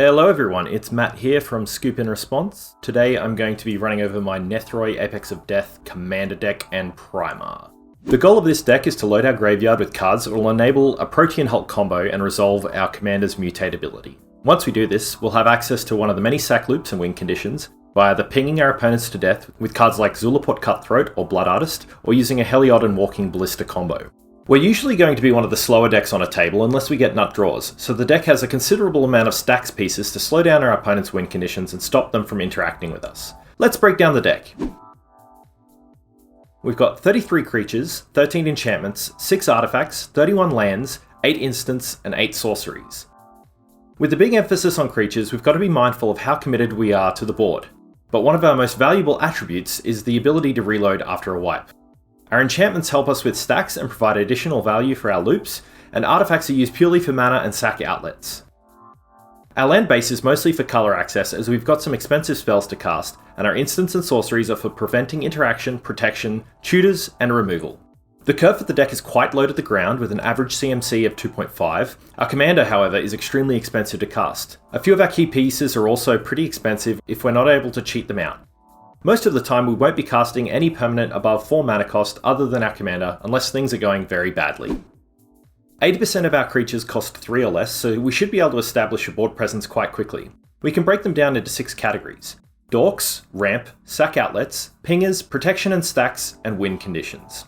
Hello everyone, it's Matt here from Scoop in Response. Today I'm going to be running over my Nethroi Apex of Death Commander deck and Primer. The goal of this deck is to load our graveyard with cards that will enable a Protean Hulk combo and resolve our commander's mutate ability. Once we do this, we'll have access to one of the many sack loops and win conditions by either pinging our opponents to death with cards like Zulaport Cutthroat or Blood Artist, or using a Heliod and Walking Ballista combo. We're usually going to be one of the slower decks on a table unless we get nut draws, so the deck has a considerable amount of Stax pieces to slow down our opponent's win conditions and stop them from interacting with us. Let's break down the deck. We've got 33 creatures, 13 enchantments, 6 artifacts, 31 lands, 8 instants, and 8 sorceries. With the big emphasis on creatures, we've got to be mindful of how committed we are to the board, but one of our most valuable attributes is the ability to reload after a wipe. Our enchantments help us with stacks and provide additional value for our loops, and artifacts are used purely for mana and sack outlets. Our land base is mostly for colour access, as we've got some expensive spells to cast, and our instants and sorceries are for preventing interaction, protection, tutors, and removal. The curve for the deck is quite low to the ground with an average CMC of 2.5. Our commander, however, is extremely expensive to cast. A few of our key pieces are also pretty expensive if we're not able to cheat them out. Most of the time we won't be casting any permanent above 4 mana cost other than our commander, unless things are going very badly. 80% of our creatures cost 3 or less, so we should be able to establish a board presence quite quickly. We can break them down into 6 categories: dorks, ramp, sack outlets, pingers, protection and stacks, and win conditions.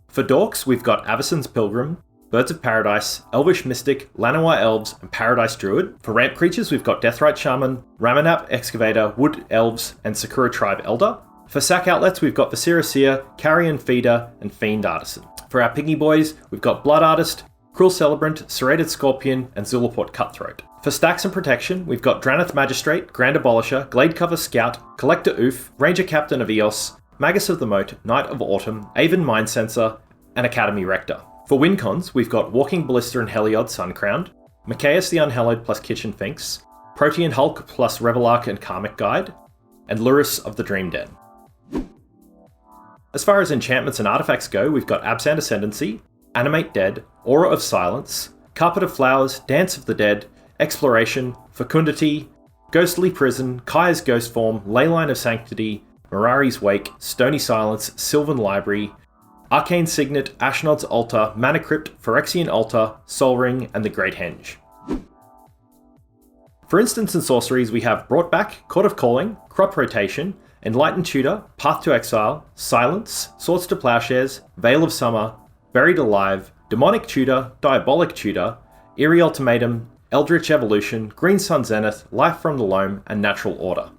For dorks, we've got Avacyn's Pilgrim, Birds of Paradise, Elvish Mystic, Llanowar Elves, and Paradise Druid. For ramp creatures, we've got Deathrite Shaman, Ramanap Excavator, Wood Elves, and Sakura Tribe Elder. For sack outlets, we've got Viscera Seer, Carrion Feeder, and Fiend Artisan. For our piggy boys, we've got Blood Artist, Cruel Celebrant, Serrated Scorpion, and Zulaport Cutthroat. For stacks and protection, we've got Drannith Magistrate, Grand Abolisher, Gladecover Scout, Collector Oof, Ranger Captain of Eos, Magus of the Moat, Knight of Autumn, Aven Mind Sensor, and Academy Rector. For wincons, we've got Walking Ballista and Heliod Suncrowned, Mikaeus the Unhallowed plus Kitchen Finks, Protean Hulk plus Revelark and Karmic Guide, and Lurrus of the Dream Dead. As far as enchantments and artifacts go, we've got Absent Ascendancy, Animate Dead, Aura of Silence, Carpet of Flowers, Dance of the Dead, Exploration, Fecundity, Ghostly Prison, Kaya's Ghost Form, Leyline of Sanctity, Mirari's Wake, Stony Silence, Sylvan Library, Arcane Signet, Ashnod's Altar, Mana Crypt, Phyrexian Altar, Sol Ring, and the Great Henge. For instants and sorceries, we have Brought Back, Court of Calling, Crop Rotation, Enlightened Tutor, Path to Exile, Silence, Swords to Plowshares, Veil of Summer, Buried Alive, Demonic Tutor, Diabolic Tutor, Eerie Ultimatum, Eldritch Evolution, Green Sun Zenith, Life from the Loam, and Natural Order.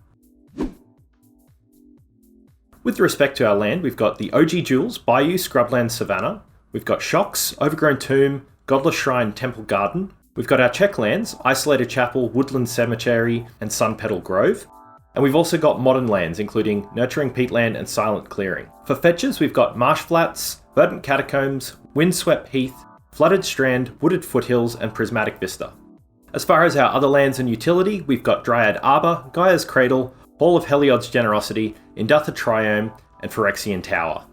With respect to our land, we've got the OG Jewels, Bayou, Scrubland, Savannah. We've got Shocks, Overgrown Tomb, Godless Shrine, Temple Garden. We've got our check lands, Isolated Chapel, Woodland Cemetery, and Sun Petal Grove. And we've also got modern lands, including Nurturing Peatland and Silent Clearing. For fetches, we've got Marsh Flats, Verdant Catacombs, Windswept Heath, Flooded Strand, Wooded Foothills, and Prismatic Vista. As far as our other lands and utility, we've got Dryad Arbor, Gaia's Cradle, Hall of Heliod's Generosity, Indatha Triome, and Phyrexian Tower.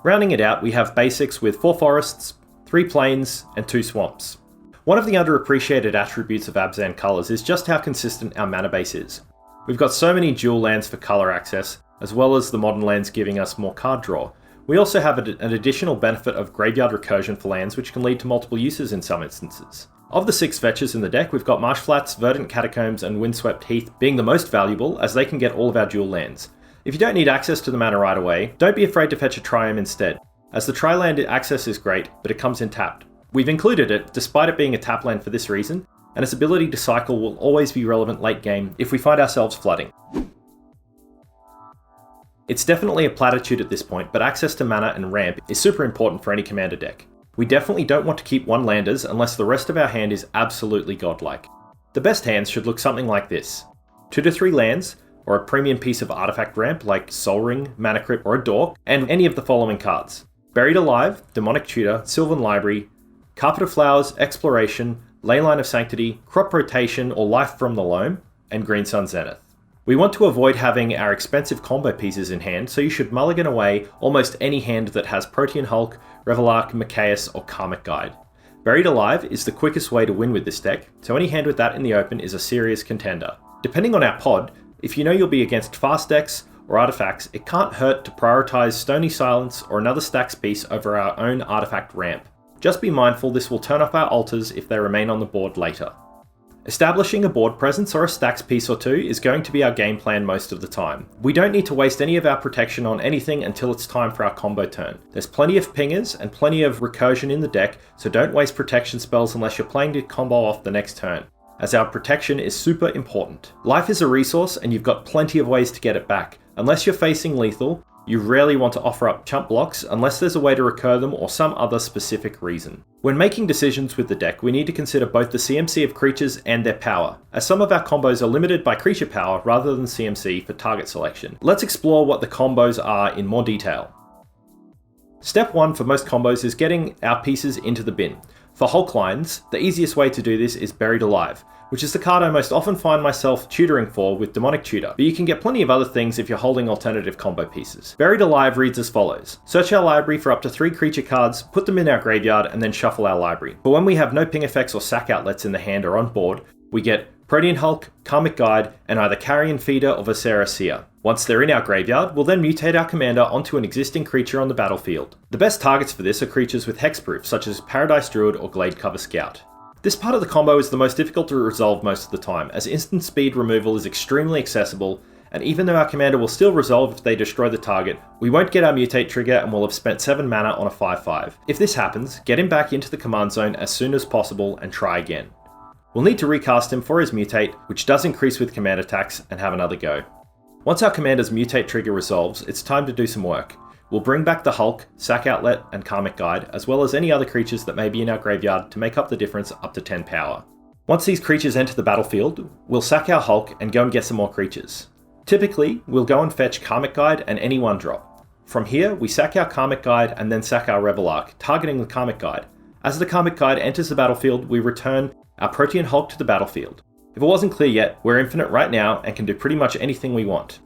Rounding it out, we have basics with 4 forests, 3 plains, and 2 swamps. One of the underappreciated attributes of Abzan colours is just how consistent our mana base is. We've got so many dual lands for colour access, as well as the modern lands giving us more card draw. We also have an additional benefit of graveyard recursion for lands, which can lead to multiple uses in some instances. Of the 6 fetches in the deck, we've got Marsh Flats, Verdant Catacombs, and Windswept Heath being the most valuable, as they can get all of our dual lands. If you don't need access to the mana right away, don't be afraid to fetch a Triome instead, as the Tri-land access is great, but it comes in tapped. We've included it, despite it being a tap land for this reason, and its ability to cycle will always be relevant late game if we find ourselves flooding. It's definitely a platitude at this point, but access to mana and ramp is super important for any commander deck. We definitely don't want to keep one-landers unless the rest of our hand is absolutely godlike. The best hands should look something like this: 2 to 3 lands, or a premium piece of artifact ramp like Sol Ring, Mana Crypt, or a Dork, and any of the following cards: Buried Alive, Demonic Tutor, Sylvan Library, Carpet of Flowers, Exploration, Leyline of Sanctity, Crop Rotation or Life from the Loam, and Green Sun Zenith. We want to avoid having our expensive combo pieces in hand, so you should mulligan away almost any hand that has Protean Hulk, Revelark, Mikaeus, or Karmic Guide. Buried Alive is the quickest way to win with this deck, so any hand with that in the open is a serious contender. Depending on our pod, if you know you'll be against fast decks or artifacts, it can't hurt to prioritise Stony Silence or another Stax piece over our own artifact ramp. Just be mindful this will turn off our altars if they remain on the board later. Establishing a board presence or a Stax piece or two is going to be our game plan most of the time. We don't need to waste any of our protection on anything until it's time for our combo turn. There's plenty of pingers and plenty of recursion in the deck, so don't waste protection spells unless you're playing to combo off the next turn, as our protection is super important. Life is a resource and you've got plenty of ways to get it back. Unless you're facing lethal, you rarely want to offer up chump blocks unless there's a way to recur them or some other specific reason. When making decisions with the deck, we need to consider both the CMC of creatures and their power, as some of our combos are limited by creature power rather than CMC for target selection. Let's explore what the combos are in more detail. Step 1 for most combos is getting our pieces into the bin. For Hulk lines, the easiest way to do this is Buried Alive, which is the card I most often find myself tutoring for with Demonic Tutor, but you can get plenty of other things if you're holding alternative combo pieces. Buried Alive reads as follows. Search our library for up to 3 creature cards, put them in our graveyard, and then shuffle our library. But when we have no ping effects or sack outlets in the hand or on board, we get Protean Hulk, Karmic Guide, and either Carrion Feeder or Viscera Seer. Once they're in our graveyard, we'll then mutate our commander onto an existing creature on the battlefield. The best targets for this are creatures with hexproof, such as Paradise Druid or Gladecover Scout. This part of the combo is the most difficult to resolve most of the time, as instant speed removal is extremely accessible, and even though our commander will still resolve if they destroy the target, we won't get our Mutate Trigger and we'll have spent 7 mana on a 5/5. If this happens, get him back into the command zone as soon as possible and try again. We'll need to recast him for his Mutate, which does increase with command attacks, and have another go. Once our commander's Mutate Trigger resolves, it's time to do some work. We'll bring back the Hulk, Sack Outlet, and Karmic Guide, as well as any other creatures that may be in our graveyard to make up the difference up to 10 power. Once these creatures enter the battlefield, we'll sack our Hulk and go and get some more creatures. Typically, we'll go and fetch Karmic Guide and any 1-drop. From here, we sack our Karmic Guide and then sack our Rebel Arc, targeting the Karmic Guide. As the Karmic Guide enters the battlefield, we return our Protean Hulk to the battlefield. If it wasn't clear yet, we're infinite right now and can do pretty much anything we want.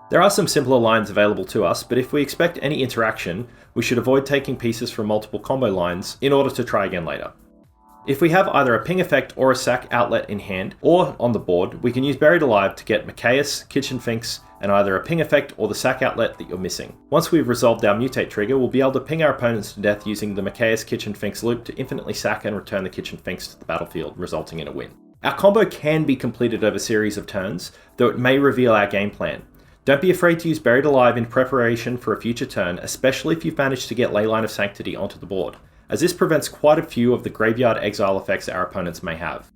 There are some simpler lines available to us, but if we expect any interaction, we should avoid taking pieces from multiple combo lines in order to try again later. If we have either a ping effect or a sack outlet in hand, or on the board, we can use Buried Alive to get Mikaeus, Kitchen Finks, and either a ping effect or the sack outlet that you're missing. Once we've resolved our Mutate Trigger, we'll be able to ping our opponents to death using the Mikaeus Kitchen Finks loop to infinitely sack and return the Kitchen Finks to the battlefield, resulting in a win. Our combo can be completed over a series of turns, though it may reveal our game plan. Don't be afraid to use Buried Alive in preparation for a future turn, especially if you've managed to get Leyline of Sanctity onto the board, as this prevents quite a few of the graveyard exile effects our opponents may have.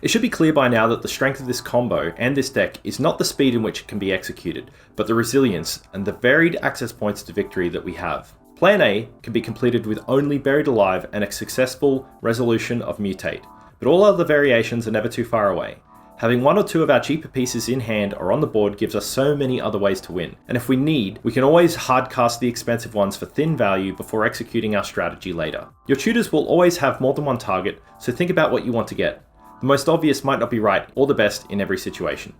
It should be clear by now that the strength of this combo and this deck is not the speed in which it can be executed, but the resilience and the varied access points to victory that we have. Plan A can be completed with only Buried Alive and a successful resolution of Mutate, but all other variations are never too far away. Having 1 or 2 of our cheaper pieces in hand or on the board gives us so many other ways to win, and if we need, we can always hardcast the expensive ones for thin value before executing our strategy later. Your tutors will always have more than one target, so think about what you want to get. The most obvious might not be right or the best in every situation.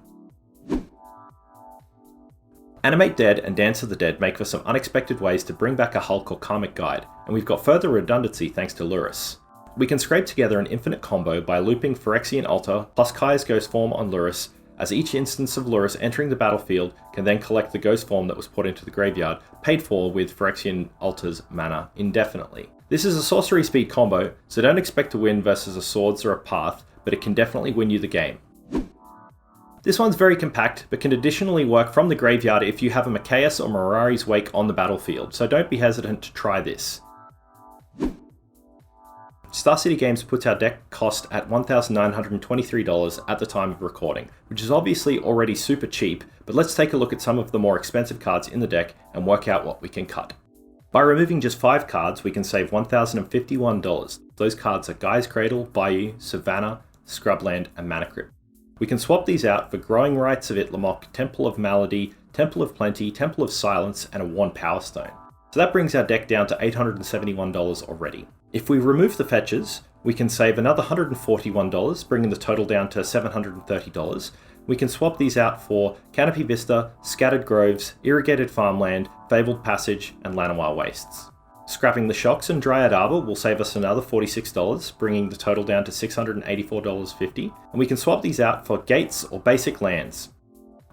Animate Dead and Dance of the Dead make for some unexpected ways to bring back a Hulk or Karmic Guide, and we've got further redundancy thanks to Lurrus. We can scrape together an infinite combo by looping Phyrexian Altar plus Kaya's Ghost Form on Lurrus, as each instance of Lurrus entering the battlefield can then collect the Ghost Form that was put into the graveyard, paid for with Phyrexian Altar's mana indefinitely. This is a sorcery speed combo, so don't expect to win versus a Swords or a Path, but it can definitely win you the game. This one's very compact, but can additionally work from the graveyard if you have a Mikaeus or Mirari's Wake on the battlefield, so don't be hesitant to try this. Star City Games puts our deck cost at $1,923 at the time of recording, which is obviously already super cheap, but let's take a look at some of the more expensive cards in the deck and work out what we can cut. By removing just 5 cards, we can save $1,051. Those cards are Guy's Cradle, Bayou, Savannah, Scrubland, and Mana Crypt. We can swap these out for Growing Rites of Itlamok, Temple of Malady, Temple of Plenty, Temple of Silence, and a 1 Power Stone. So that brings our deck down to $871 already. If we remove the fetches, we can save another $141, bringing the total down to $730. We can swap these out for Canopy Vista, Scattered Groves, Irrigated Farmland, Fabled Passage, and Llanowar Wastes. Scrapping the Shocks and Dryad Arbor will save us another $46, bringing the total down to $684.50, and we can swap these out for gates or basic lands.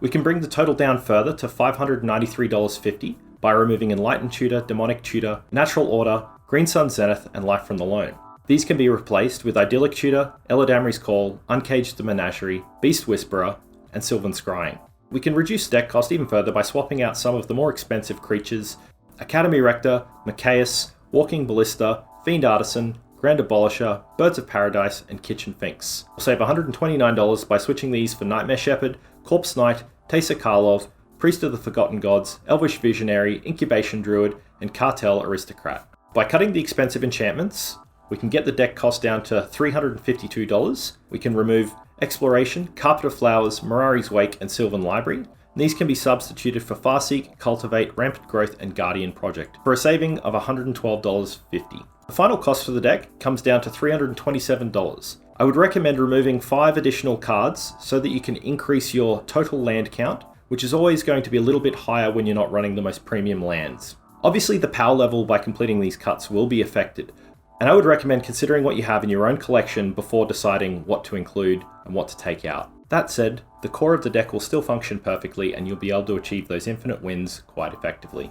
We can bring the total down further to $593.50 by removing Enlightened Tutor, Demonic Tutor, Natural Order, Green Sun Zenith, and Life from the Loam. These can be replaced with Idyllic Tutor, Eladamri's Call, Uncaged the Menagerie, Beast Whisperer, and Sylvan Scrying. We can reduce deck cost even further by swapping out some of the more expensive creatures: Academy Rector, Machias, Walking Ballista, Fiend Artisan, Grand Abolisher, Birds of Paradise, and Kitchen Finks. We'll save $129 by switching these for Nightmare Shepherd, Corpse Knight, Teysa Karlov, Priest of the Forgotten Gods, Elvish Visionary, Incubation Druid, and Cartel Aristocrat. By cutting the expensive enchantments, we can get the deck cost down to $352. We can remove Exploration, Carpet of Flowers, Mirari's Wake, and Sylvan Library. These can be substituted for Farseek, Cultivate, Rampant Growth, and Guardian Project, for a saving of $112.50. The final cost for the deck comes down to $327. I would recommend removing 5 additional cards so that you can increase your total land count, which is always going to be a little bit higher when you're not running the most premium lands. Obviously, the power level by completing these cuts will be affected, and I would recommend considering what you have in your own collection before deciding what to include and what to take out. That said, the core of the deck will still function perfectly and you'll be able to achieve those infinite wins quite effectively.